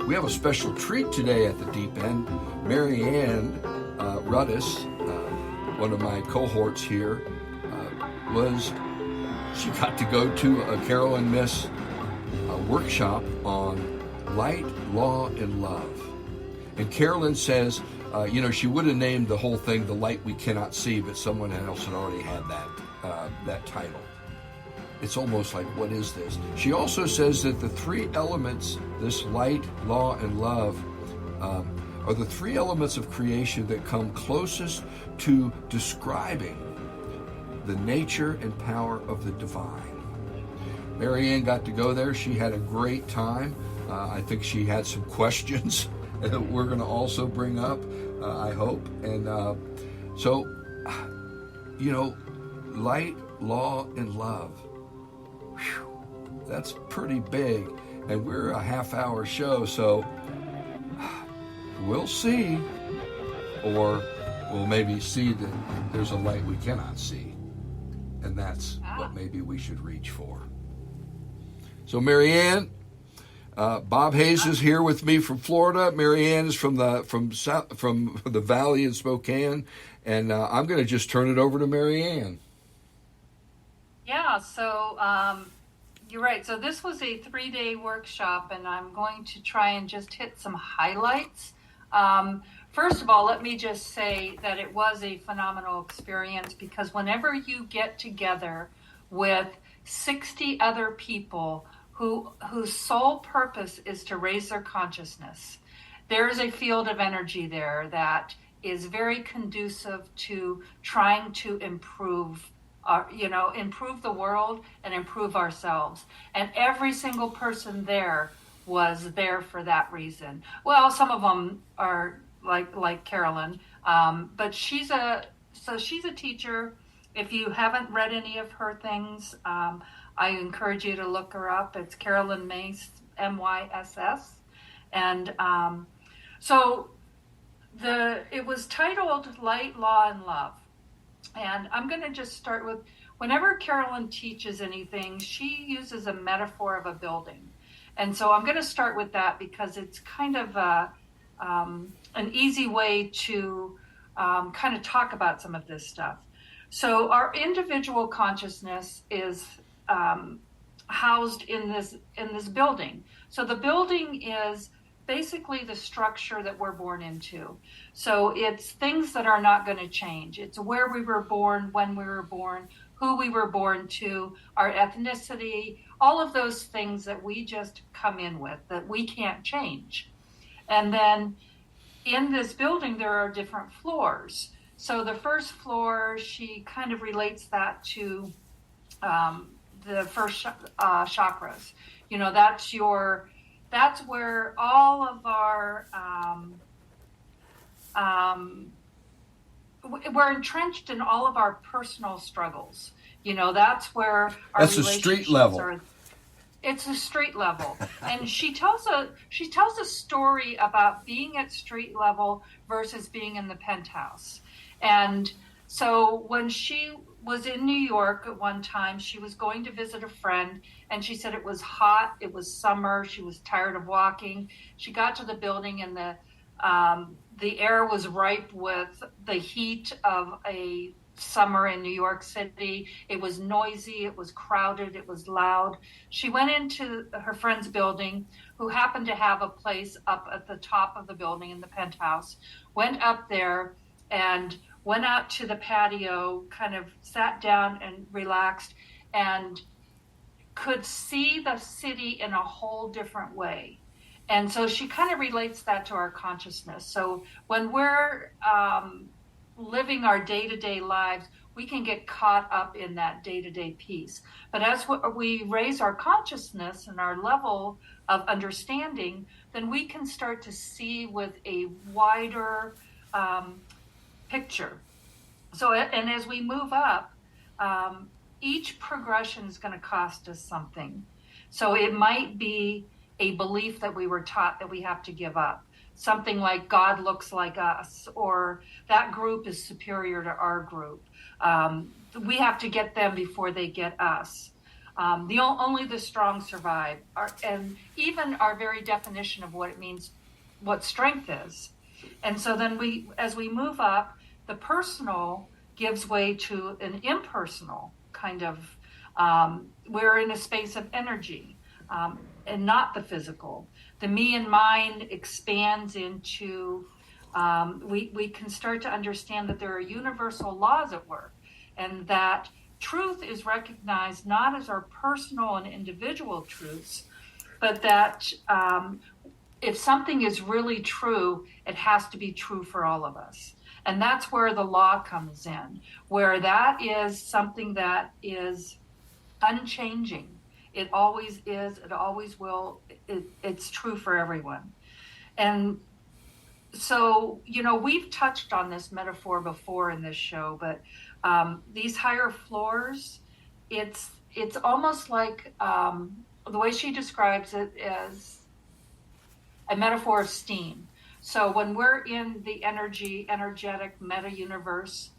We have a special treat today at the Deep End. Mary Ann Ruddis, one of my cohorts here, she got to go to a Carolyn Myss workshop on light, law, and love. And Carolyn says, she would have named the whole thing "The Light We Cannot See," but someone else had already had that title. It's almost like, what is this? She also says that the three elements, this light, law, and love, are the three elements of creation that come closest to describing the nature and power of the divine. Mary Ann got to go there. She had a great time. I think she had some questions that we're going to also bring up, I hope. And light, law, and love. Whew, that's pretty big. And we're a half-hour show, so we'll see. Or we'll maybe see that there's a light we cannot see. And that's what maybe we should reach for. So Mary Ann, Bob Hayes is here with me from Florida. Mary Ann is from the Valley in Spokane, and I'm going to just turn it over to Mary Ann. Yeah, so you're right. So this was a 3-day workshop, and I'm going to try and just hit some highlights. First of all, let me just say that it was a phenomenal experience, because whenever you get together with 60 other people whose sole purpose is to raise their consciousness, there is a field of energy there that is very conducive to trying to improve the world and improve ourselves. And every single person there was there for that reason. Well, some of them are like Carolyn, but she's a teacher. If you haven't read any of her things, I encourage you to look her up. It's Carolyn Myss, M-Y-S-S. And it was titled Light, Law, and Love. And I'm going to just start with, whenever Carolyn teaches anything, she uses a metaphor of a building. And so I'm going to start with that, because it's kind of an easy way to kind of talk about some of this stuff. So our individual consciousness is housed in this building. So the building is basically the structure that we're born into. So it's things that are not going to change. It's where we were born, when we were born, who we were born to, our ethnicity, all of those things that we just come in with, that we can't change. And then in this building, there are different floors. So the first floor, she kind of relates that to the first chakras. That's where all of our, we're entrenched in all of our personal struggles. That's where our That's the street level. It's a street level. And she tells a story about being at street level versus being in the penthouse. And so when she was in New York at one time, she was going to visit a friend, and she said it was hot, it was summer, she was tired of walking. She got to the building, and the air was ripe with the heat of a summer in New York City. It was noisy, it was crowded, it was loud. She went into her friend's building, who happened to have a place up at the top of the building in the penthouse, went up there and went out to the patio, kind of sat down and relaxed, and could see the city in a whole different way. And so she kind of relates that to our consciousness. So when we're living our day-to-day lives, we can get caught up in that day-to-day piece. But as we raise our consciousness and our level of understanding, then we can start to see with a wider picture. So, and as we move up, each progression is going to cost us something. So it might be a belief that we were taught that we have to give up. Something like God looks like us, or that group is superior to our group. We have to get them before they get us. Only the strong survive. And even our very definition of what it means, what strength is. And so then as we move up, the personal gives way to an impersonal kind of, we're in a space of energy, and not the physical. The me and mine expands into, we can start to understand that there are universal laws at work, and that truth is recognized not as our personal and individual truths, but that if something is really true, it has to be true for all of us. And that's where the law comes in, where that is something that is unchanging. It always is, it always will, it's true for everyone. And so, we've touched on this metaphor before in this show, but these higher floors, it's almost like the way she describes it as a metaphor of steam. So when we're in the energetic meta universe,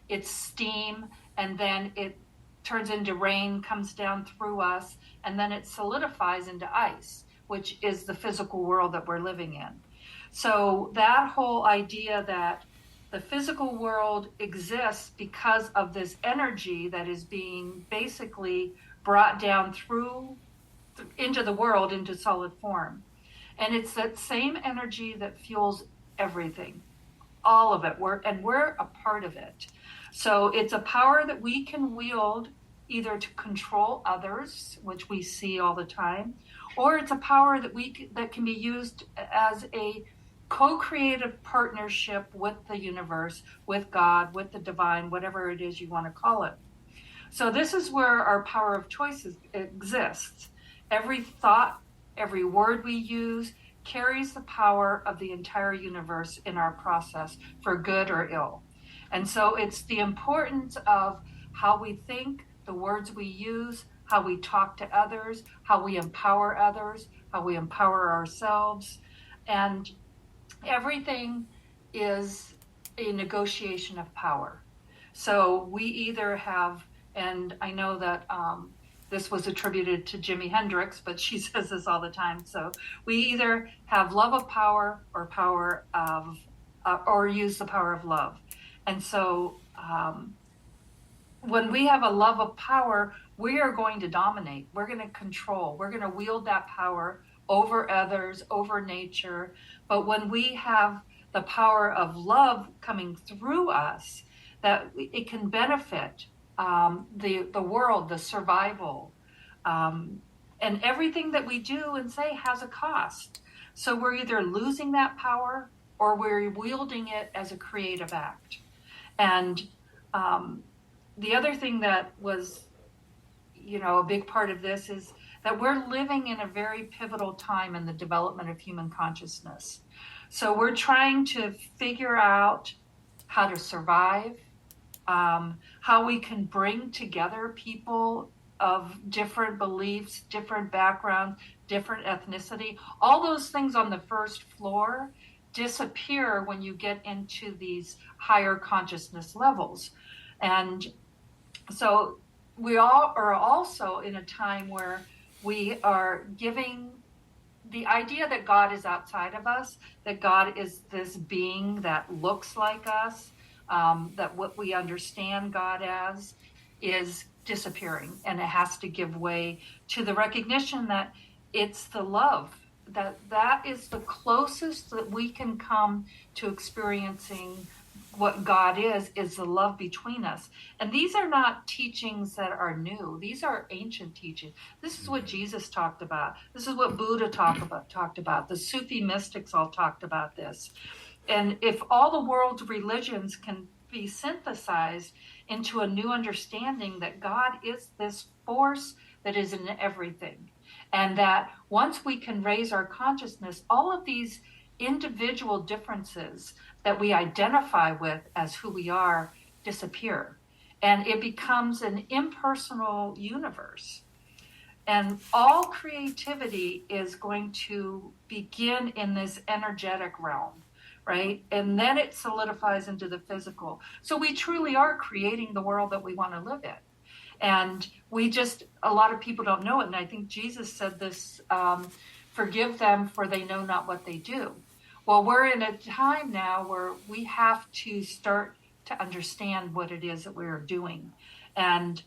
it's steam, and then it turns into rain, comes down through us, and then it solidifies into ice, which is the physical world that we're living in. So that whole idea that the physical world exists because of this energy that is being basically brought down through into the world, into solid form. And it's that same energy that fuels everything, all of it. We're a part of it. So it's a power that we can wield either to control others, which we see all the time, or it's a power that can be used as a co-creative partnership with the universe, with God, with the divine, whatever it is you want to call it. So this is where our power of choice exists. Every thought, every word we use carries the power of the entire universe in our process, for good or ill. And so it's the importance of how we think, the words we use, how we talk to others, how we empower others, how we empower ourselves. And everything is a negotiation of power. So we either have, and I know that this was attributed to Jimi Hendrix, but she says this all the time. So we either have love of power or power of, or use the power of love. And so when we have a love of power, we are going to dominate. We're going to control. We're going to wield that power over others, over nature. But when we have the power of love coming through us, that it can benefit the world, the survival, and everything that we do and say has a cost. So we're either losing that power or we're wielding it as a creative act. And the other thing that was, a big part of this is that we're living in a very pivotal time in the development of human consciousness. So we're trying to figure out how to survive, how we can bring together people of different beliefs, different backgrounds, different ethnicity. All those things on the first floor disappear when you get into these higher consciousness levels. And so we all are also in a time where we are giving the idea that God is outside of us, that God is this being that looks like us, that what we understand God as is disappearing, and it has to give way to the recognition that it's the love, that is the closest that we can come to experiencing what God is the love between us. And these are not teachings that are new. These are ancient teachings. This is what Jesus talked about. This is what Buddha talked about. The Sufi mystics all talked about this. And if all the world's religions can be synthesized into a new understanding that God is this force that is in everything, and that once we can raise our consciousness, all of these individual differences that we identify with as who we are disappear, and it becomes an impersonal universe. And all creativity is going to begin in this energetic realm, right? And then it solidifies into the physical. So we truly are creating the world that we want to live in. And a lot of people don't know it. And I think Jesus said this, forgive them for they know not what they do. Well, we're in a time now where we have to start to understand what it is that we're doing. And,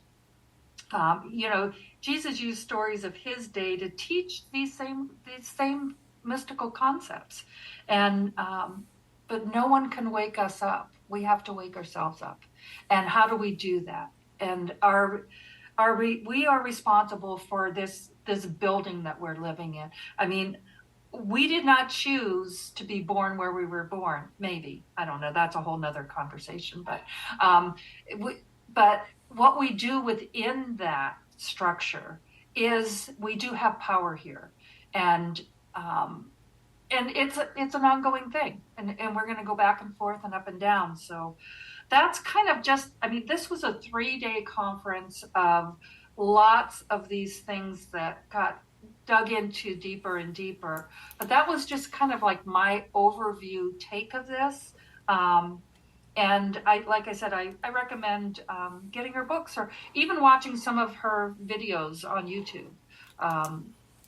Jesus used stories of his day to teach these same mystical concepts. And, but no one can wake us up. We have to wake ourselves up. And how do we do that? And we are responsible for this building that we're living in. I mean, we did not choose to be born where we were born. Maybe, I don't know. That's a whole nother conversation. But what we do within that structure is we do have power here, and it's an ongoing thing, and we're going to go back and forth and up and down. So that's kind of this was a 3-day conference of lots of these things that got dug into deeper and deeper. But that was just kind of like my overview take of this. And like I said, I recommend getting her books or even watching some of her videos on YouTube.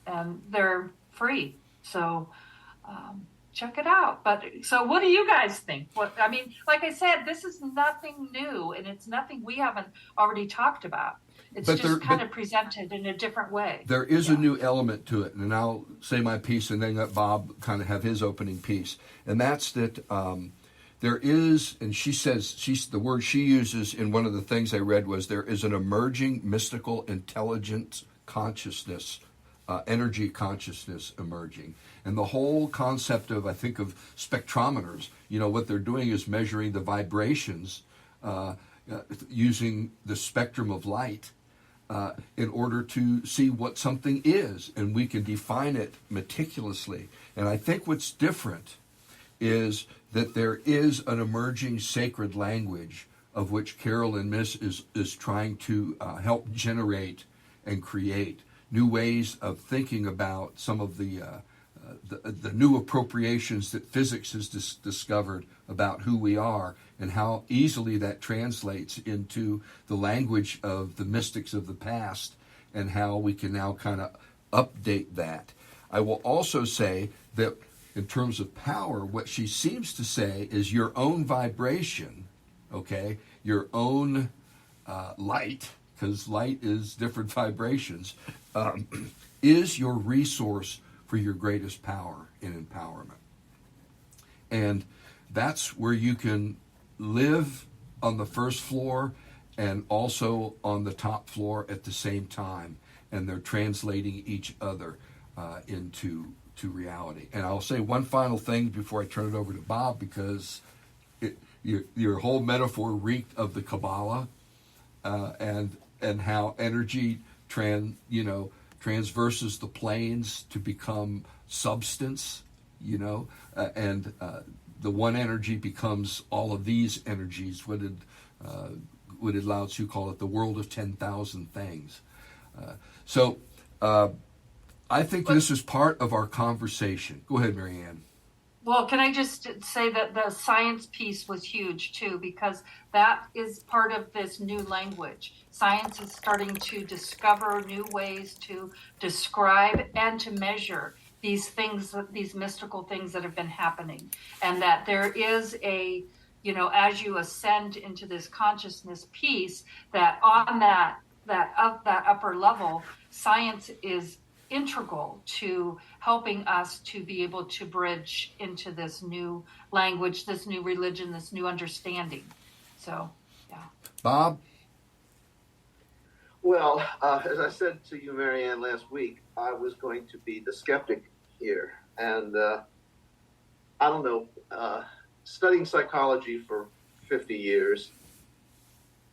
And they're free. So check it out. But so what do you guys think? Like I said, this is nothing new, and it's nothing we haven't already talked about. It's just kind of presented in a different way. There is a new element to it, and I'll say my piece and then let Bob kind of have his opening piece. And that's that there is, and she says, the word she uses in one of the things I read was there is an emerging mystical intelligence consciousness, energy consciousness emerging. And the whole concept of spectrometers, what they're doing is measuring the vibrations using the spectrum of light in order to see what something is, and we can define it meticulously. And I think what's different is that there is an emerging sacred language of which Carolyn Myss is trying to help generate and create new ways of thinking about some of the new appropriations that physics has discovered about who we are, and how easily that translates into the language of the mystics of the past, and how we can now kind of update that. I will also say that in terms of power, what she seems to say is your own vibration, okay, your own light, because light is different vibrations, is your resource for your greatest power and empowerment. And that's where you can live on the first floor and also on the top floor at the same time. And they're translating each other into reality. And I'll say one final thing before I turn it over to Bob, because your whole metaphor reeked of the Kabbalah and how energy transverses the planes to become substance, and the one energy becomes all of these energies. What did Lao Tzu call it? The world of 10,000 things. So I think this is part of our conversation. Go ahead, Marianne. Well, can I just say that the science piece was huge too, because that is part of this new language. Science is starting to discover new ways to describe and to measure these things, these mystical things that have been happening. And that there is as you ascend into this consciousness piece, that on that upper level, science is integral to helping us to be able to bridge into this new language, this new religion, this new understanding. So, yeah. Bob? Well, as I said to you, Marianne, last week, I was going to be the skeptic here. And I don't know, studying psychology for 50 years,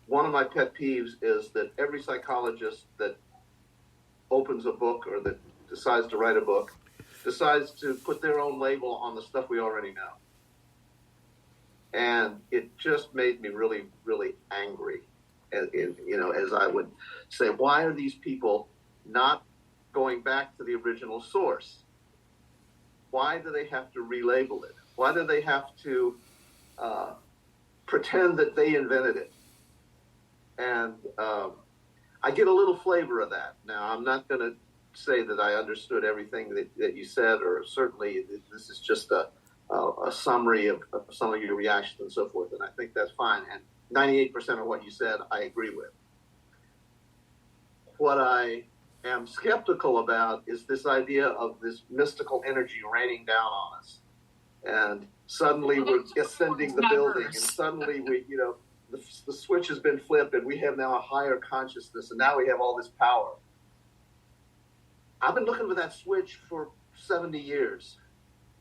one of my pet peeves is that every psychologist that opens a book or that decides to write a book decides to put their own label on the stuff we already know. And it just made me really, really angry. As I would say, why are these people not going back to the original source? Why do they have to relabel it? Why do they have to pretend that they invented it? And I get a little flavor of that. Now, I'm not going to say that I understood everything that you said, or certainly this is just a summary of some of your reactions and so forth, and I think that's fine. And 98% of what you said, I agree with. What I am skeptical about is this idea of this mystical energy raining down on us. And suddenly we're ascending the building, and suddenly the switch has been flipped, and we have now a higher consciousness, and now we have all this power. I've been looking for that switch for 70 years,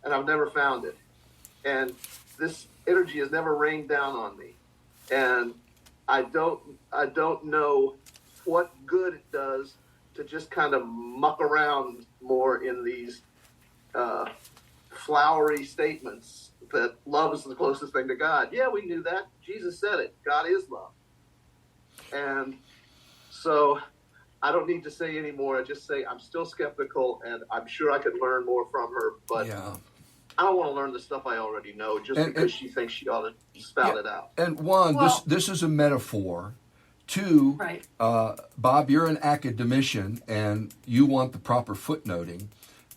and I've never found it. And this energy has never rained down on me. And I don't know what good it does to just kind of muck around more in these flowery statements that love is the closest thing to God. Yeah, we knew that. Jesus said it. God is love. And so I don't need to say any more. I just say I'm still skeptical, and I'm sure I could learn more from her, but yeah. I don't want to learn the stuff I already know just because she thinks she ought to spout it out. And one, this is a metaphor. Two, right. Bob, you're an academician, and you want the proper footnoting.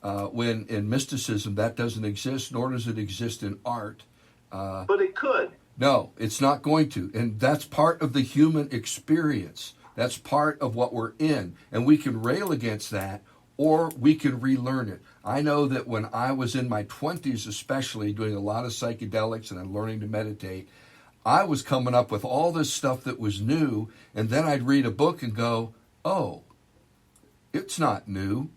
When in mysticism that doesn't exist, nor does it exist in art. But it could. No, it's not going to. And that's part of the human experience. That's part of what we're in. And we can rail against that, or we can relearn it. I know that when I was in my 20s, especially doing a lot of psychedelics and I'm learning to meditate, I was coming up with all this stuff that was new, and then I'd read a book and go, oh, it's not new.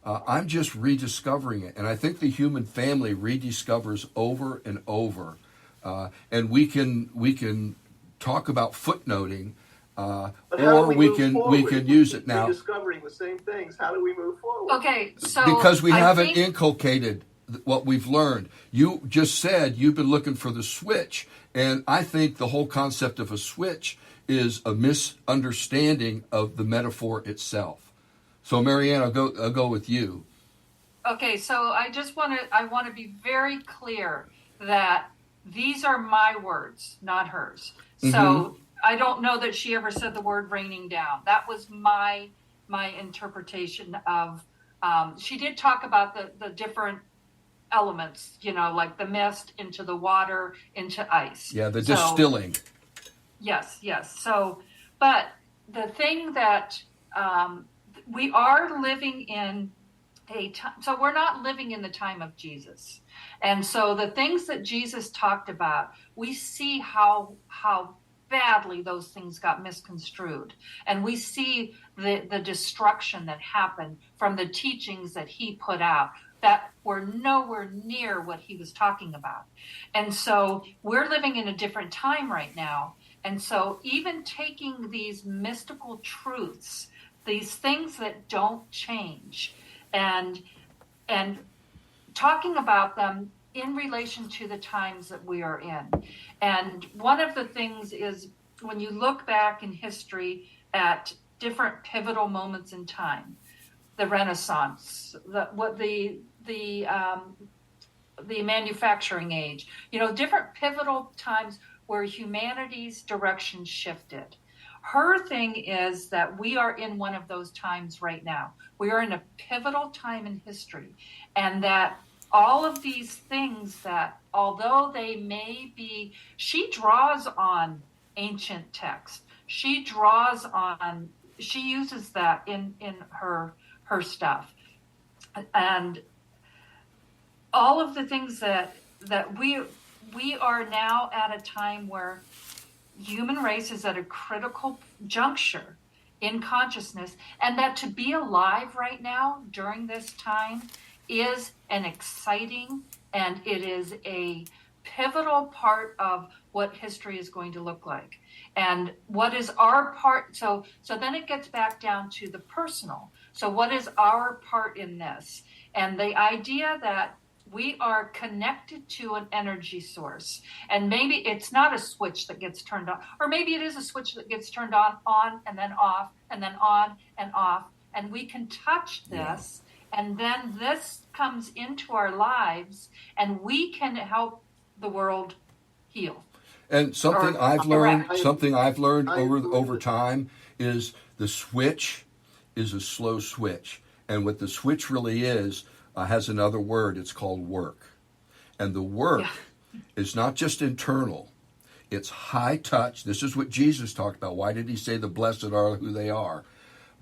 I'm just rediscovering it. And I think the human family rediscovers over and over. And we can talk about footnoting, or we can use it now. Rediscovering the same things. How do we move forward? Okay, so because we haven't inculcated what we've learned. You just said you've been looking for the switch, and I think the whole concept of a switch is a misunderstanding of the metaphor itself. So, Marianne, I'll go with you. Okay, so I want to be very clear that these are my words, not hers. Mm-hmm. So I don't know that she ever said the word raining down. That was my interpretation of. She did talk about the different elements, like the mist into the water into ice. Yeah, the distilling. Yes. So, but the thing that. We are living in a time, so we're not living in the time of Jesus. And so the things that Jesus talked about, we see how badly those things got misconstrued. And we see the destruction that happened from the teachings that he put out that were nowhere near what he was talking about. And so we're living in a different time right now. And so even taking these mystical truths, these things that don't change, and talking about them in relation to the times that we are in. And one of the things is when you look back in history at different pivotal moments in time, the Renaissance, the manufacturing age, different pivotal times where humanity's direction shifted. Her thing is that we are in one of those times right now. We are in a pivotal time in history, and that all of these things that, although they may be, she draws on ancient text. She uses that in her stuff. And all of the things that we are now at a time where human race is at a critical juncture in consciousness, and that to be alive right now during this time is an exciting, and it is a pivotal part of what history is going to look like. And what is our part? So then it gets back down to the personal. So what is our part in this? And the idea that we are connected to an energy source, and maybe it's not a switch that gets turned on, or maybe it is a switch that gets turned on and then off, and then on and off, and we can touch this, and then this comes into our lives, and we can help the world heal. And something I've learned over time is the switch is a slow switch. And what the switch really is has another word. It's called work. And the work is not just internal. It's high touch. This is what Jesus talked about. Why did he say the blessed are who they are?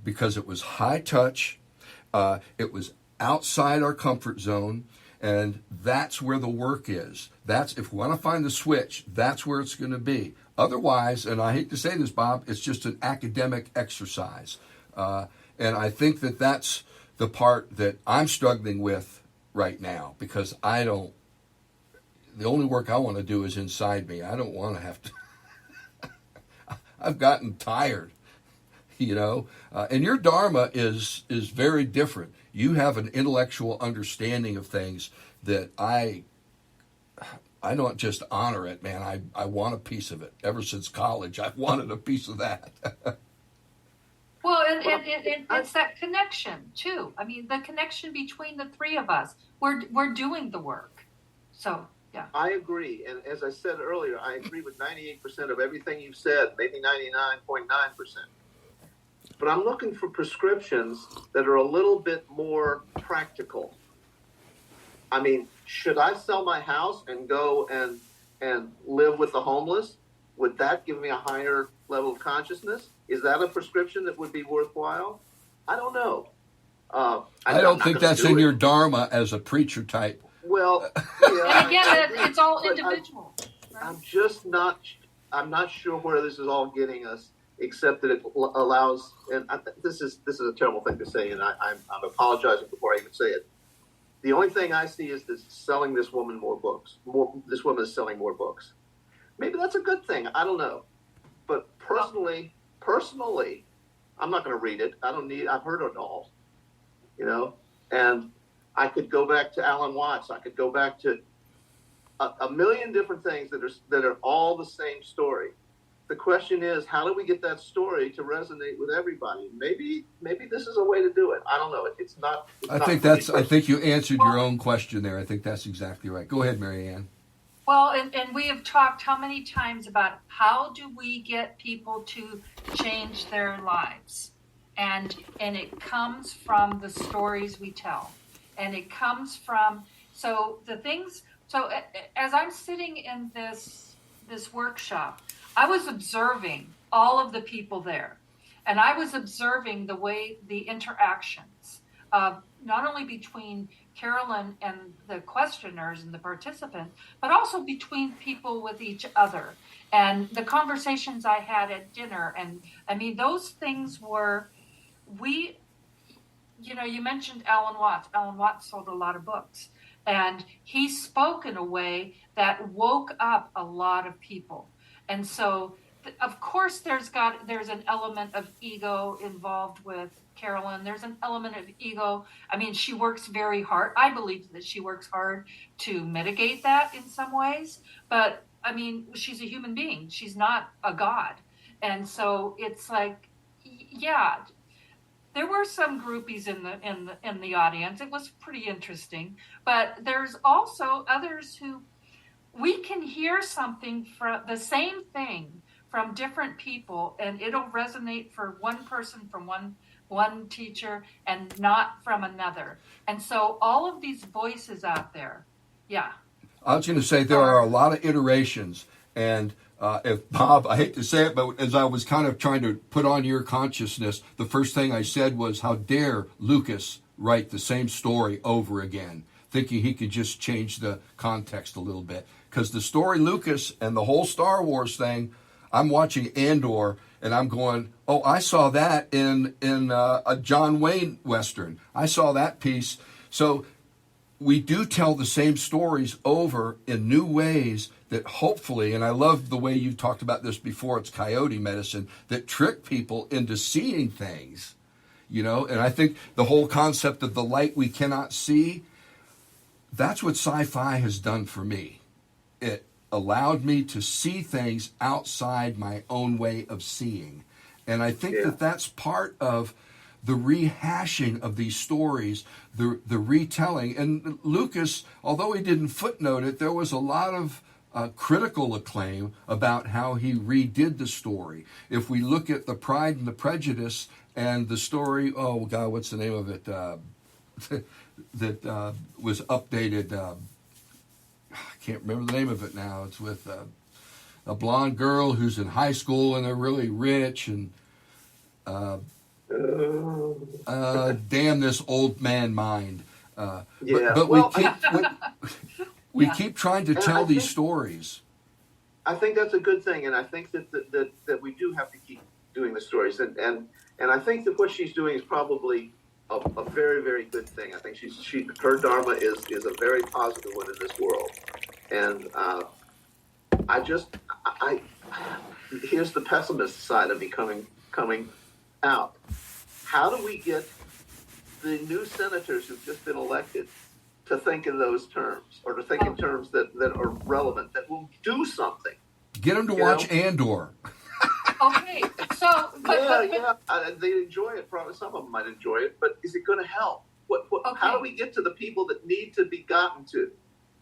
Because it was high touch. It was outside our comfort zone. And that's where the work is. That's, if we want to find the switch, that's where it's going to be. Otherwise, and I hate to say this, Bob, it's just an academic exercise. And I think that that's the part that I'm struggling with right now, because the only work I want to do is inside me. I don't want to have to. I've gotten tired, and your Dharma is very different. You have an intellectual understanding of things that I don't just honor it, man. I want a piece of it. Ever since college, I've wanted a piece of that. Well, and it's that connection too. I mean, the connection between the three of us. We're doing the work. So, yeah. I agree. And as I said earlier, I agree with 98% of everything you've said, maybe 99.9%. But I'm looking for prescriptions that are a little bit more practical. I mean, should I sell my house and go and live with the homeless? Would that give me a higher level of consciousness? Is that a prescription that would be worthwhile? I don't know. I don't think that's in your Dharma as a preacher type. Well, yeah, and again, it's all individual. I'm not sure where this is all getting us, except that it allows, and this is a terrible thing to say, and I'm apologizing before I even say it. The only thing I see is this selling this woman more books. This woman is selling more books. Maybe that's a good thing. I don't know. But personally, I'm not going to read it. I've heard it all, and I could go back to Alan Watts. I could go back to a million different things that are all the same story. The question is, how do we get that story to resonate with everybody? Maybe this is a way to do it. I don't know. I think you answered your own question there. I think that's exactly right. Go ahead, Mary Ann. Well, and we have talked how many times about how do we get people to change their lives, and it comes from the stories we tell, and it comes from the things. So as I'm sitting in this workshop, I was observing all of the people there, and I was observing the way the interactions of not only between Carolyn and the questioners and the participants, but also between people with each other, and the conversations I had at dinner. And I mean, those things were, you mentioned Alan Watts. Alan Watts sold a lot of books, and he spoke in a way that woke up a lot of people. And so, of course, there's an element of ego involved with Carolyn. There's an element of ego. I mean, she works very hard. I believe that she works hard to mitigate that in some ways. But I mean, she's a human being. She's not a god. And so it's like, yeah, there were some groupies in the audience. It was pretty interesting. But there's also others who we can hear something from the same thing from different people, and it'll resonate for one person from one teacher and not from another. And so all of these voices out there, yeah. I was going to say there are a lot of iterations, and if Bob, I hate to say it, but as I was kind of trying to put on your consciousness, the first thing I said was, how dare Lucas write the same story over again, thinking he could just change the context a little bit. Because the story Lucas and the whole Star Wars thing, I'm watching Andor, and I'm going, oh, I saw that in a John Wayne Western. I saw that piece. So we do tell the same stories over in new ways that hopefully, and I love the way you talked about this before, it's coyote medicine, that trick people into seeing things, and I think the whole concept of the light we cannot see, that's what sci-fi has done for me. It allowed me to see things outside my own way of seeing. And I think that that's part of the rehashing of these stories, the retelling. And Lucas, although he didn't footnote it, there was a lot of critical acclaim about how he redid the story. If we look at The Pride and the Prejudice and the story, oh God, what's the name of it, that was updated, I can't remember the name of it now. It's with a blonde girl who's in high school and they're really rich, and damn this old man mind. But we keep trying to tell these stories. I think that's a good thing, and I think that we do have to keep doing the stories, and I think that what she's doing is probably a very, very good thing. I think her dharma is a very positive one in this world, and here's the pessimist side of me coming out. How do we get the new senators who've just been elected to think in those terms, or to think in terms that are relevant, that will do something? Get them to watch Andor. Okay, so they enjoy it. Probably some of them might enjoy it, but is it going to help? Okay. How do we get to the people that need to be gotten to?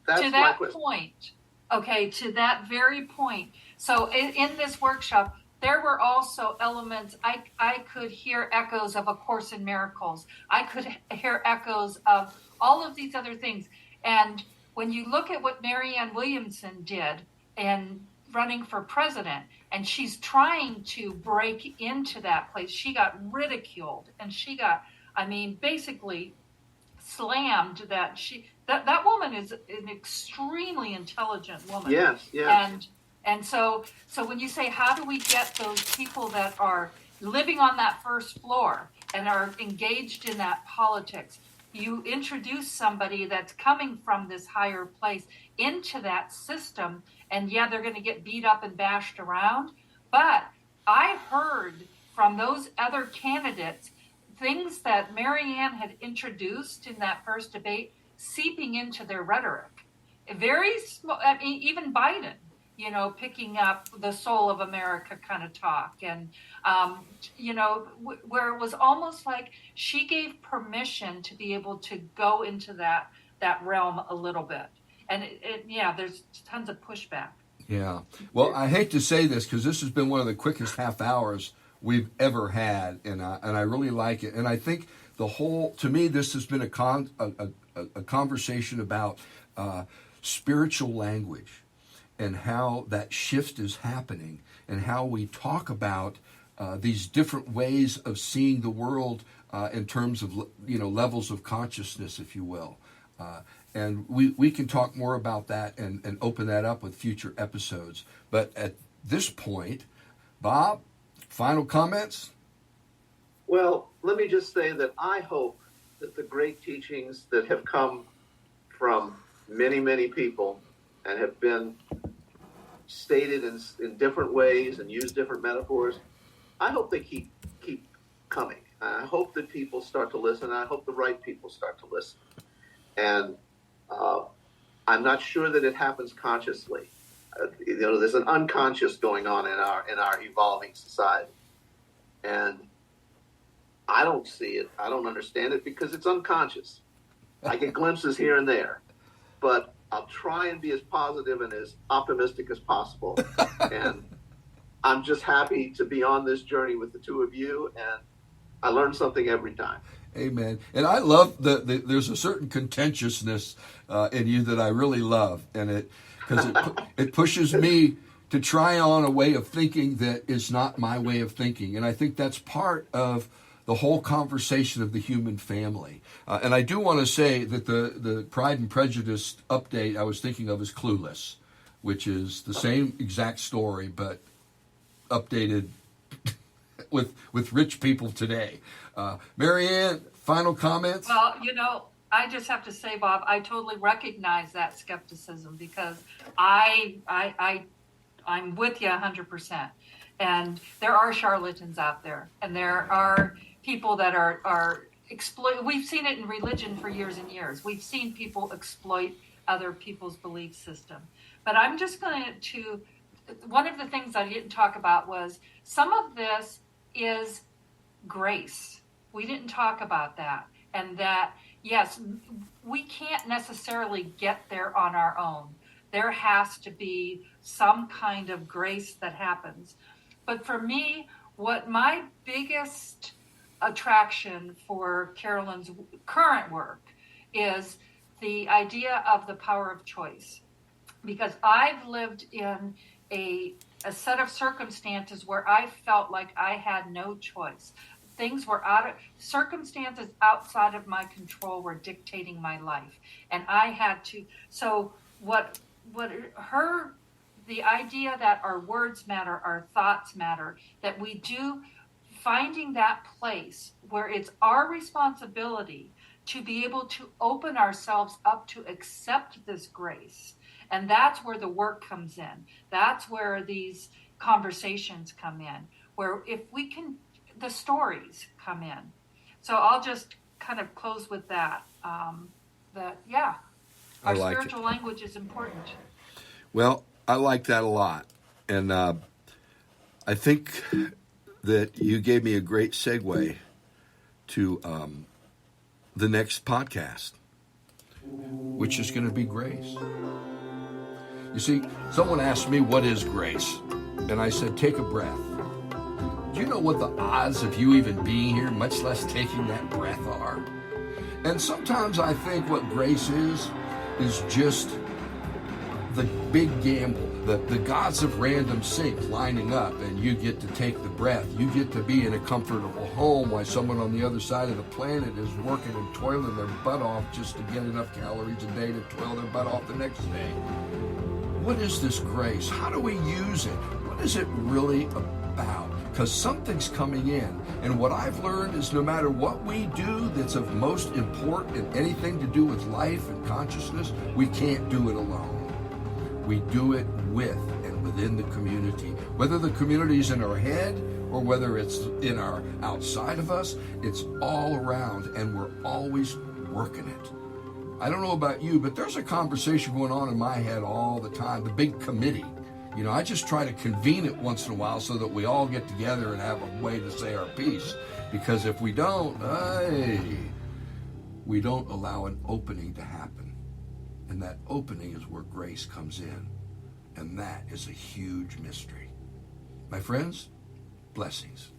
That's to my that question. point. Okay, to that very point. So in this workshop, there were also elements. I could hear echoes of A Course in Miracles. I could hear echoes of all of these other things. And when you look at what Marianne Williamson did in running for president, and she's trying to break into that place, she got ridiculed, and she got, basically slammed. That woman is an extremely intelligent woman. Yes. And so when you say, how do we get those people that are living on that first floor and are engaged in that politics? You introduce somebody that's coming from this higher place into that system, and they're going to get beat up and bashed around. But I heard from those other candidates things that Marianne had introduced in that first debate seeping into their rhetoric. Very small. Even Biden, picking up the soul of America kind of talk, and where it was almost like she gave permission to be able to go into that realm a little bit. And there's tons of pushback. Yeah. Well, I hate to say this because this has been one of the quickest half hours we've ever had, and I really like it. And I think to me, this has been a conversation about spiritual language and how that shift is happening, and how we talk about these different ways of seeing the world in terms of levels of consciousness, if you will. And we can talk more about that and open that up with future episodes. But at this point, Bob, final comments? Well, let me just say that I hope that the great teachings that have come from many, many people and have been stated in different ways and use different metaphors, I hope they keep coming. I hope that people start to listen. I hope the right people start to listen. And I'm not sure that it happens consciously. There's an unconscious going on in our evolving society, and I don't see it. I don't understand it because it's unconscious. I get glimpses here and there, but I'll try and be as positive and as optimistic as possible. And I'm just happy to be on this journey with the two of you, and I learn something every time. Amen. And I love there's a certain contentiousness in you that I really love, and because it pushes me to try on a way of thinking that is not my way of thinking. And I think that's part of the whole conversation of the human family. And I do want to say that the Pride and Prejudice update I was thinking of is Clueless, which is the same exact story, but updated with rich people today. Marianne, final comments? Well, I just have to say, Bob, I totally recognize that skepticism because I'm with you 100%. And there are charlatans out there, and there are people that are exploit. We've seen it in religion for years and years. We've seen people exploit other people's belief system. But I'm just going to one of the things I didn't talk about was some of this is grace. We didn't talk about that. And that, yes, we can't necessarily get there on our own, there has to be some kind of grace that happens. But for me, what my biggest attraction for Carolyn's current work is the idea of the power of choice. Because I've lived in a set of circumstances where I felt like I had no choice. Things were circumstances outside of my control were dictating my life. And I had to, so the idea that our words matter, our thoughts matter, that we do, finding that place where it's our responsibility to be able to open ourselves up to accept this grace. And that's where the work comes in. That's where these conversations come in, where if we can, the stories come in. So I'll just kind of close with that. Our spiritual language is important. Well, I like that a lot. And I think that you gave me a great segue to the next podcast, which is going to be grace. You see, someone asked me, what is grace? And I said, take a breath. Do you know what the odds of you even being here, much less taking that breath, are? And sometimes I think what grace is just the big gamble, the gods of random sync lining up, and you get to take the breath. You get to be in a comfortable home while someone on the other side of the planet is working and toiling their butt off just to get enough calories a day to toil their butt off the next day. What is this grace? How do we use it? What is it really about? Because something's coming in. And what I've learned is no matter what we do that's of most important in anything to do with life and consciousness, we can't do it alone. We do it with and within the community. Whether the community is in our head or whether it's in our outside of us, it's all around, and we're always working it. I don't know about you, but there's a conversation going on in my head all the time, the big committee. You know, I just try to convene it once in a while so that we all get together and have a way to say our piece. Because if we don't, we don't allow an opening to happen. And that opening is where grace comes in. And that is a huge mystery. My friends, blessings.